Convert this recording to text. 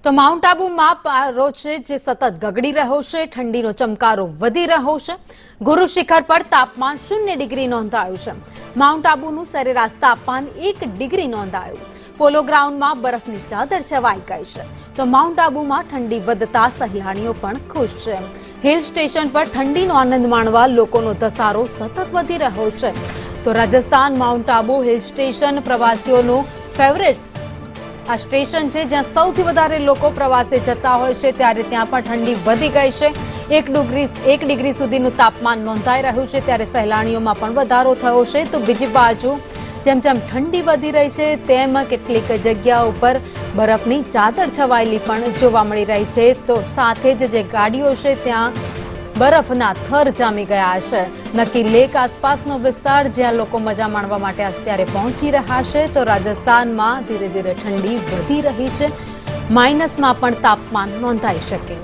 તો માઉન્ટ આબુમાં પારો છે જે સતત ગગડી રહ્યો છે, ઠંડીનો ચમકારો વધી રહ્યો છે। ગુરુ શિખર પર તાપમાન 0 ડિગ્રી નોંધાયું છે। માઉન્ટ આબુનું સરેરાશ તાપમાન 1 ડિગ્રી નોંધાયું। પોલો ગ્રાઉન્ડમાં બરફની ચાદર છવાઈ ગઈ છે। તો માઉન્ટ આબુમાં ઠંડી વધતા સહેલાણીઓ પણ ખુશ છે। હિલ સ્ટેશન પર ઠંડીનો આનંદ માણવા લોકોનો ધસારો સતત વધી રહ્યો છે। તો Rajasthan mount Abu hill station પ્રવાસીઓનું ફેવરેટ આ સ્ટેશન છે, જ્યાં સૌથી વધારે લોકો પ્રવાસે જતા હોય છે। ત્યારે ત્યાં પણ ઠંડી વધી ગઈ છે। 1 ડિગ્રી સુધીનું તાપમાન નોંધાઈ રહ્યું છે, ત્યારે સહેલાણીઓમાં પણ વધારો થયો છે। તો બીજી બાજુ જેમ જેમ ઠંડી વધી રહી છે, તેમ કેટલીક જગ્યાઓ પર બરફની ચાદર છવાયેલી પણ જોવા મળી રહી છે। તો સાથે જ જે ગાડીઓ છે ત્યાં બરફના થર જામી ગયા છે। નકી લેક આસપાસનો વિસ્તાર જ્યાં લોકો મજા માણવા માટે અત્યારે પહોંચી રહ્યા છે। તો રાજસ્થાનમાં ધીરે ધીરે ઠંડી વધી રહી છે, માઇનસમાં પણ તાપમાન નોંધાઈ શકે।